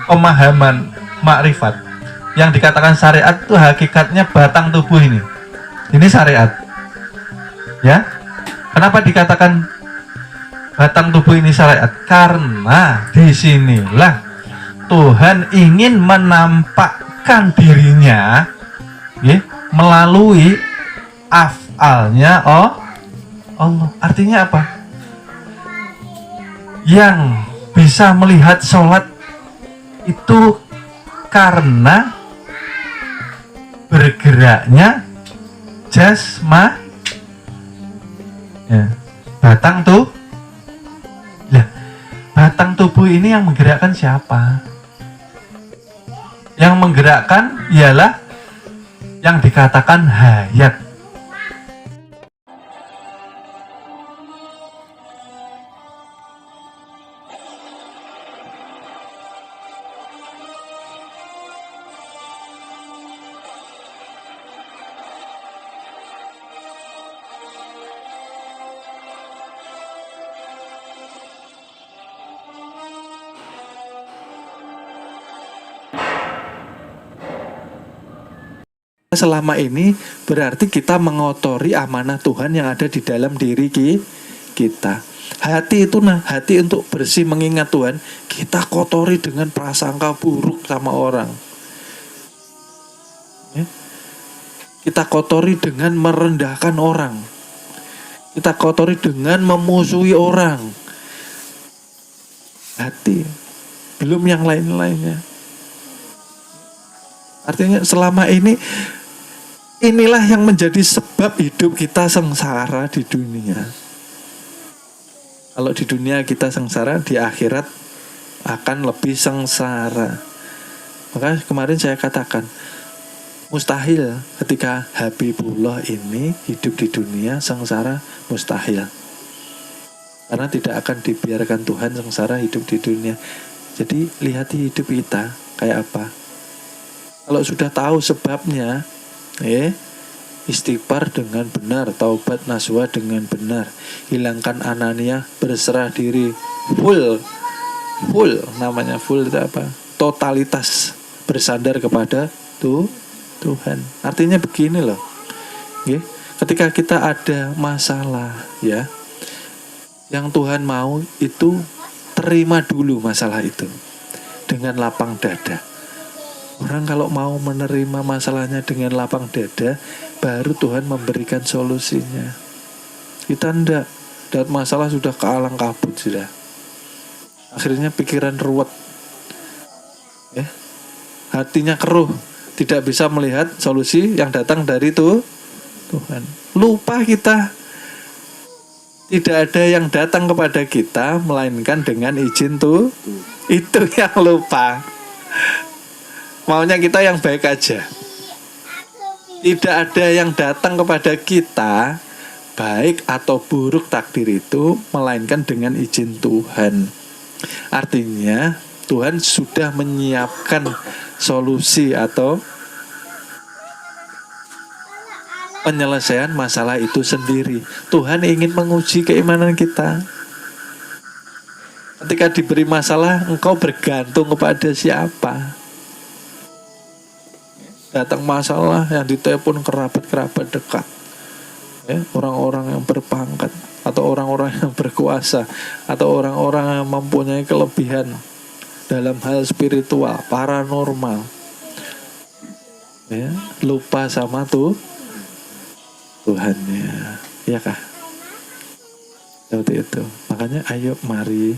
pemahaman makrifat. Yang dikatakan syariat itu hakikatnya batang tubuh ini. Ini syariat. Ya. Kenapa dikatakan batang tubuh ini syariat? Karena disinilah Tuhan ingin menampakkan dirinya ya, melalui afalnya Allah. Artinya apa? Yang bisa melihat sholat itu karena bergeraknya jasma ya, batang tuh ya, batang tubuh ini yang menggerakkan siapa? Yang menggerakkan ialah yang dikatakan hayat. Selama ini berarti kita mengotori amanah Tuhan yang ada di dalam diri kita. Hati itu hati untuk bersih mengingat Tuhan, kita kotori dengan prasangka buruk sama orang. Ya. Kita kotori dengan merendahkan orang. Kita kotori dengan memusuhi orang. Hati, belum yang lain-lainnya. Artinya selama ini inilah yang menjadi sebab hidup kita sengsara di dunia. Kalau di dunia kita sengsara, di akhirat akan lebih sengsara. Maka kemarin saya katakan, mustahil ketika Habibullah ini hidup di dunia sengsara, mustahil. Karena tidak akan dibiarkan Tuhan sengsara hidup di dunia. Jadi lihat hidup kita kayak apa. Kalau sudah tahu sebabnya, istighfar dengan benar, taubat nasuha dengan benar, hilangkan anania, berserah diri full namanya full itu apa? Totalitas, bersandar kepada Tuhan. Artinya begini loh, ketika kita ada masalah ya, yang Tuhan mau itu terima dulu masalah itu dengan lapang dada. Orang kalau mau menerima masalahnya dengan lapang dada, baru Tuhan memberikan solusinya. Kita enggak, dapat masalah sudah kealang kabut sudah. Akhirnya pikiran ruwet, hatinya keruh, tidak bisa melihat solusi yang datang dari Tuhan. Lupa kita, tidak ada yang datang kepada kita melainkan dengan izin itu yang lupa. Maunya kita yang baik aja. Tidak ada yang datang kepada kita, baik atau buruk takdir itu, melainkan dengan izin Tuhan. Artinya, Tuhan sudah menyiapkan solusi atau penyelesaian masalah itu sendiri. Tuhan ingin menguji keimanan kita. Ketika diberi masalah, engkau bergantung kepada siapa? Datang masalah yang ditelepon kerabat-kerabat dekat, orang-orang yang berpangkat, atau orang-orang yang berkuasa, atau orang-orang yang mempunyai kelebihan dalam hal spiritual, paranormal, lupa sama Tuhannya, ya kah? Seperti itu. Makanya ayo mari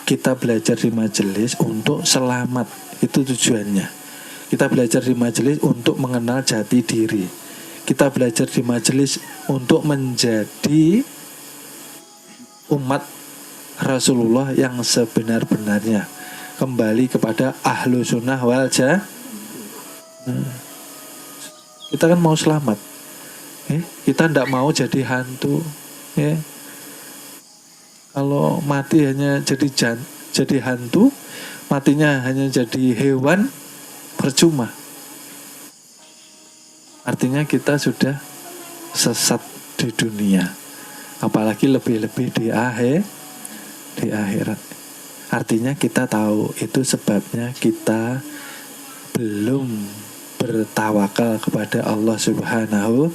kita belajar di majelis untuk selamat, itu tujuannya. Kita belajar di majelis untuk mengenal jati diri. Kita belajar di majelis untuk menjadi umat Rasulullah yang sebenar-benarnya. Kembali kepada ahlu sunnah wal jamaah. Kita kan mau selamat. Kita tidak mau jadi hantu. Kalau mati hanya jadi hantu, matinya hanya jadi hewan, percuma. Artinya kita sudah sesat di dunia, apalagi lebih-lebih di akhirat. Artinya kita tahu itu sebabnya kita belum bertawakal kepada Allah Subhanahu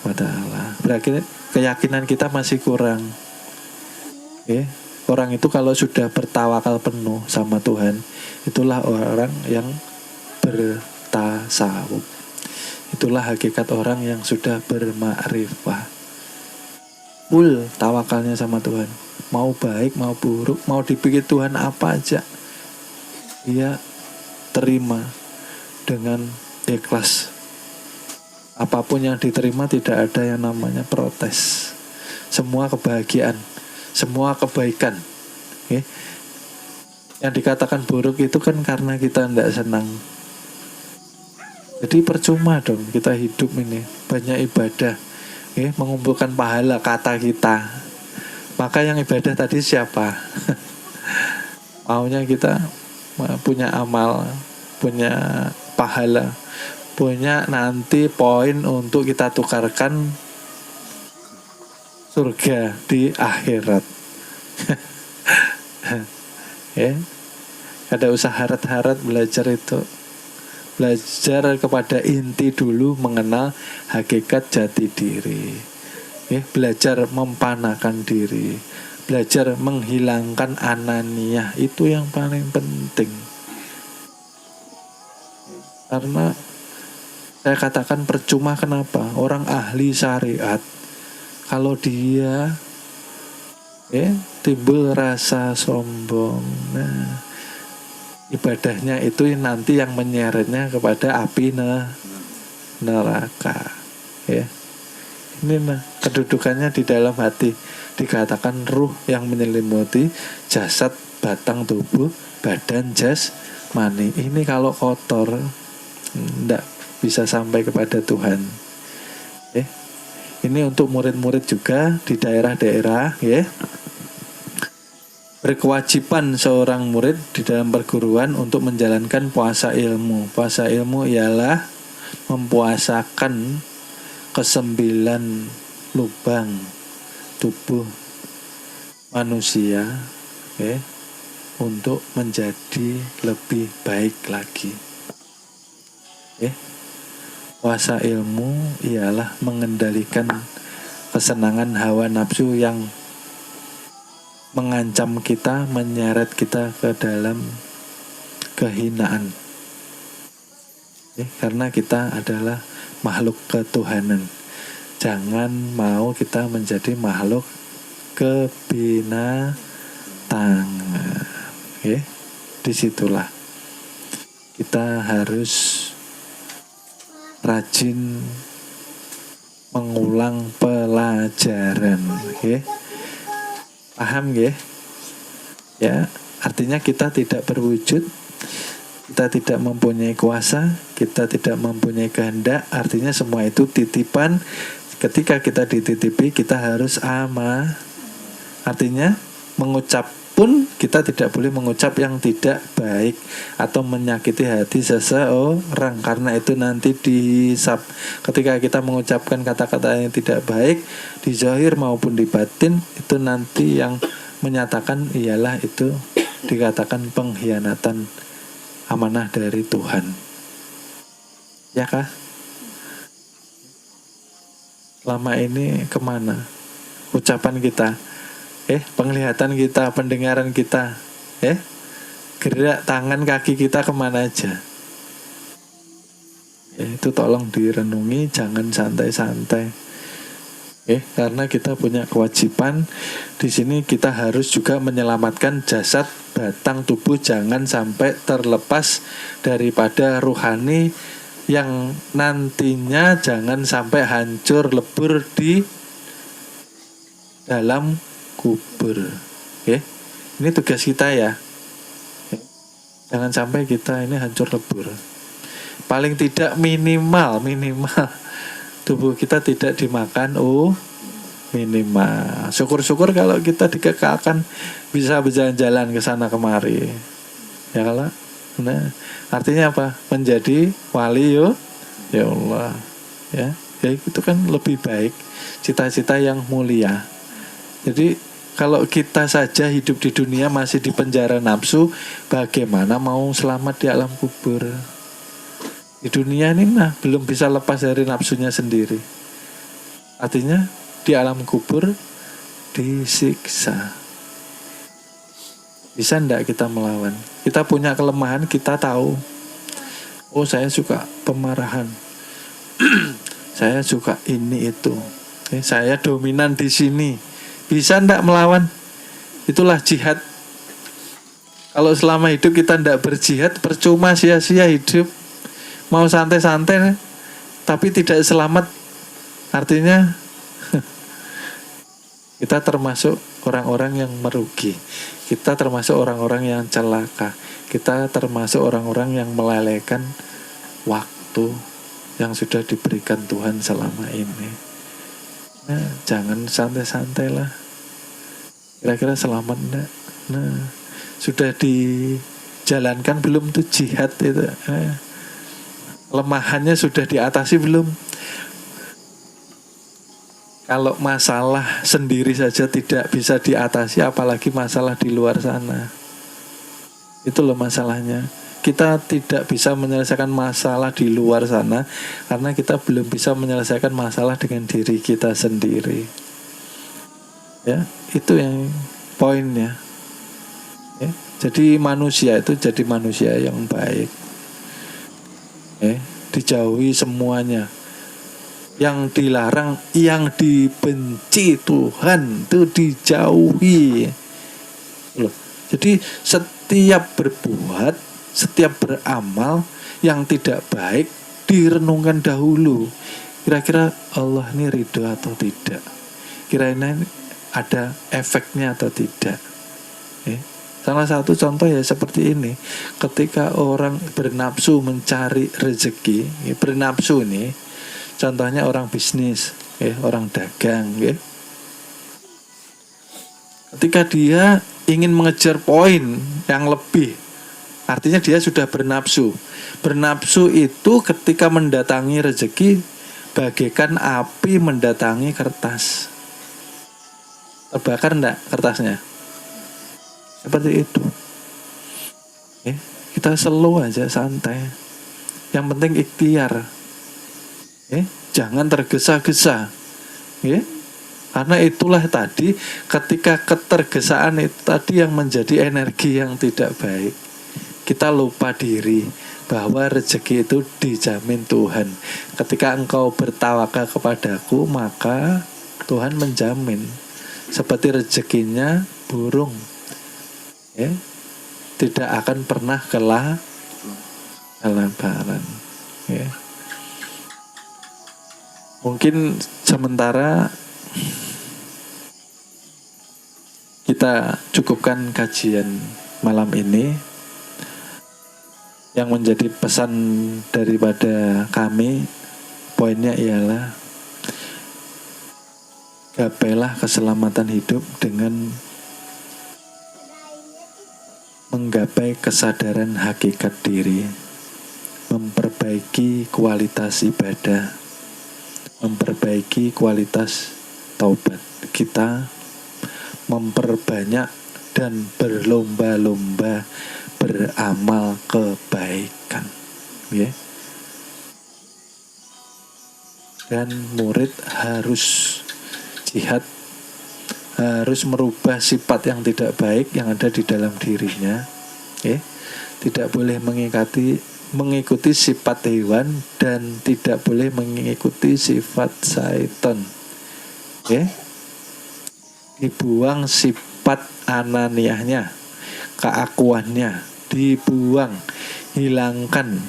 wa ta'ala. Berarti keyakinan kita masih kurang. Okay? Orang itu kalau sudah bertawakal penuh sama Tuhan, itulah orang yang bertasawuf. Itulah hakikat orang yang sudah bermakrifah. Full tawakalnya sama Tuhan. Mau baik, mau buruk, mau dipikir Tuhan apa aja, dia terima dengan ikhlas. Apapun yang diterima, tidak ada yang namanya protes. Semua kebahagiaan, semua kebaikan. Okay? Yang dikatakan buruk itu kan karena kita tidak senang. Jadi percuma dong kita hidup ini, banyak ibadah, okay? Mengumpulkan pahala kata kita. Maka yang ibadah tadi siapa? Maunya kita punya amal, punya pahala, punya nanti poin untuk kita tukarkan surga di akhirat. Ya, ada usaha harat-harat belajar itu. Belajar kepada inti dulu, mengenal hakikat jati diri. Ya, belajar mempanakan diri, belajar menghilangkan ananiyah, itu yang paling penting. Karena saya katakan percuma, kenapa? Orang ahli syariat, kalau dia timbul rasa sombong, nah ibadahnya itu nanti yang menyeretnya kepada api neraka. Ya. Ini kedudukannya di dalam hati. Dikatakan ruh yang menyelimuti jasad, batang tubuh, badan jasmani. Ini kalau kotor, tidak bisa sampai kepada Tuhan. Ini untuk murid-murid juga di daerah-daerah, ya. Berkewajiban seorang murid di dalam perguruan untuk menjalankan puasa ilmu. Puasa ilmu ialah mempuasakan ke-9 lubang tubuh manusia, untuk menjadi lebih baik lagi. Puasa ilmu ialah mengendalikan kesenangan hawa nafsu yang mengancam kita, menyeret kita ke dalam kehinaan. Karena kita adalah makhluk ketuhanan. Jangan mau kita menjadi makhluk kebinatangan. Disitulah kita harus rajin mengulang pelajaran. Paham ya? Artinya kita tidak berwujud, kita tidak mempunyai kuasa, kita tidak mempunyai kehendak. Artinya semua itu titipan. Ketika kita dititipi, kita harus artinya mengucap pun kita tidak boleh mengucap yang tidak baik atau menyakiti hati seseorang, karena itu nanti dihisab. Ketika kita mengucapkan kata-kata yang tidak baik di zahir maupun di batin, itu nanti yang menyatakan ialah itu dikatakan pengkhianatan amanah dari Tuhan. Ya kah? Lama ini kemana ucapan kita? Penglihatan kita, pendengaran kita, gerak tangan kaki kita kemana aja? Itu tolong direnungi, jangan santai-santai. Karena kita punya kewajiban di sini, kita harus juga menyelamatkan jasad, batang tubuh, jangan sampai terlepas daripada ruhani yang nantinya jangan sampai hancur lebur di dalam kubur. Ini tugas kita ya. Jangan sampai kita ini hancur lebur. Paling tidak minimal tubuh kita tidak dimakan. Minimal. Syukur-syukur kalau kita dikekalkan bisa berjalan-jalan ke sana kemari. Ya kalau. Nah, artinya apa? Menjadi wali ya Allah. Ya itu kan lebih baik. Cita-cita yang mulia. Jadi Kalau kita saja hidup di dunia masih di penjara nafsu, bagaimana mau selamat di alam kubur? Di dunia ini mah belum bisa lepas dari nafsunya sendiri. Artinya di alam kubur disiksa. Bisa ndak kita melawan? Kita punya kelemahan, kita tahu. Oh, saya suka pemarahan. Saya suka ini itu. Saya dominan di sini. Bisa ndak melawan? Itulah jihad. Kalau selama hidup kita ndak berjihad, percuma, sia-sia hidup. Mau santai-santai tapi tidak selamat. Artinya kita termasuk orang-orang yang merugi. Kita termasuk orang-orang yang celaka. Kita termasuk orang-orang yang melelehkan waktu yang sudah diberikan Tuhan selama ini. Nah, jangan santai-santai lah. Kira-kira selamat enggak? Nah, sudah dijalankan belum tuh jihad itu? Lemahannya sudah diatasi belum? Kalau masalah sendiri saja tidak bisa diatasi, apalagi masalah di luar sana. Itu loh masalahnya. Kita tidak bisa menyelesaikan masalah di luar sana karena kita belum bisa menyelesaikan masalah dengan diri kita sendiri. Ya, itu yang poinnya. Ya, jadi manusia itu jadi manusia yang baik. Dijauhi semuanya. Yang dilarang, yang dibenci Tuhan itu dijauhi. Loh. Jadi setiap berbuat, setiap beramal yang tidak baik direnungkan dahulu. Kira-kira Allah ini ridho atau tidak? Kira-kira ada efeknya atau tidak? Salah satu contoh ya seperti ini. Ketika orang bernafsu mencari rezeki, bernafsu nih, contohnya orang bisnis, orang dagang. Ketika dia ingin mengejar poin yang lebih, artinya dia sudah bernafsu. Bernafsu itu ketika mendatangi rezeki bagaikan api mendatangi kertas. Terbakar enggak kertasnya? Seperti itu. Kita slow aja, santai. Yang penting ikhtiar. Jangan tergesa-gesa. Karena itulah tadi ketika ketergesaan itu tadi yang menjadi energi yang tidak baik. Kita lupa diri bahwa rezeki itu dijamin Tuhan. Ketika engkau bertawakal kepadaku, maka Tuhan menjamin. Seperti rezekinya burung, tidak akan pernah kelaparan. Mungkin sementara kita cukupkan kajian malam ini. Yang menjadi pesan daripada kami, poinnya ialah gapailah keselamatan hidup dengan menggapai kesadaran hakikat diri, memperbaiki kualitas ibadah, memperbaiki kualitas taubat kita, memperbanyak dan berlomba-lomba beramal kebaikan. Dan murid harus jihad, harus merubah sifat yang tidak baik yang ada di dalam dirinya. Tidak boleh mengikuti sifat hewan dan tidak boleh mengikuti sifat syaitan. Dibuang sifat ananiahnya, keakuannya, dibuang, hilangkan.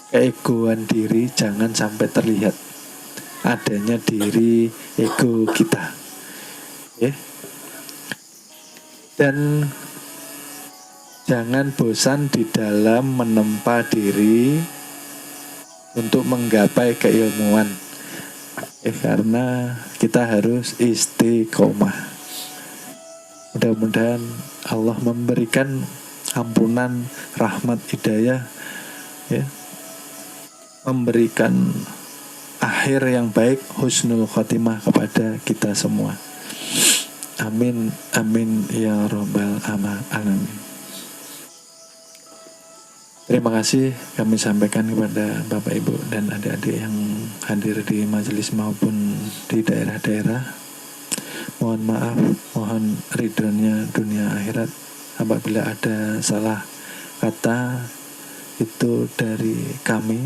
Keegoan diri jangan sampai terlihat adanya diri ego kita. Dan jangan bosan di dalam menempa diri untuk menggapai keilmuan. Karena kita harus istiqomah. Mudah-mudahan Allah memberikan ampunan, rahmat, hidayah, memberikan akhir yang baik, husnul khotimah kepada kita semua. Amin, amin ya robbal alamin. Terima kasih kami sampaikan kepada Bapak Ibu dan adik-adik yang hadir di majelis maupun di daerah-daerah. Mohon maaf, mohon ridhonya dunia akhirat. Apabila ada salah kata itu dari kami,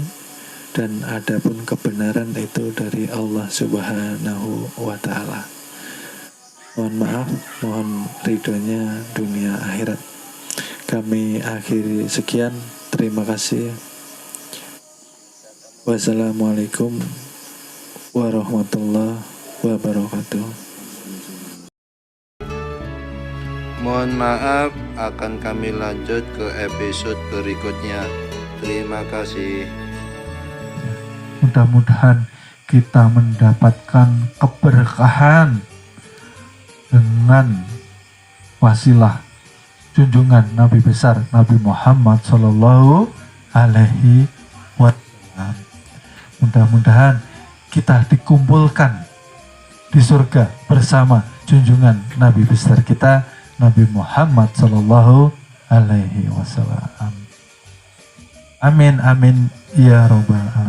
dan adapun kebenaran itu dari Allah Subhanahu wa Ta'ala. Mohon maaf, mohon ridhonya dunia akhirat. Kami akhiri sekian. Terima kasih. Wassalamualaikum warahmatullahi wabarakatuh. Mohon maaf, akan kami lanjut ke episode berikutnya. Terima kasih. Mudah-mudahan kita mendapatkan keberkahan dengan wasilah junjungan Nabi besar Nabi Muhammad Sallallahu Alaihi Wasallam. Mudah-mudahan kita dikumpulkan di surga bersama junjungan Nabi besar kita Nabi Muhammad Sallallahu Alaihi Wasallam. Amin amin ya robbal alamin.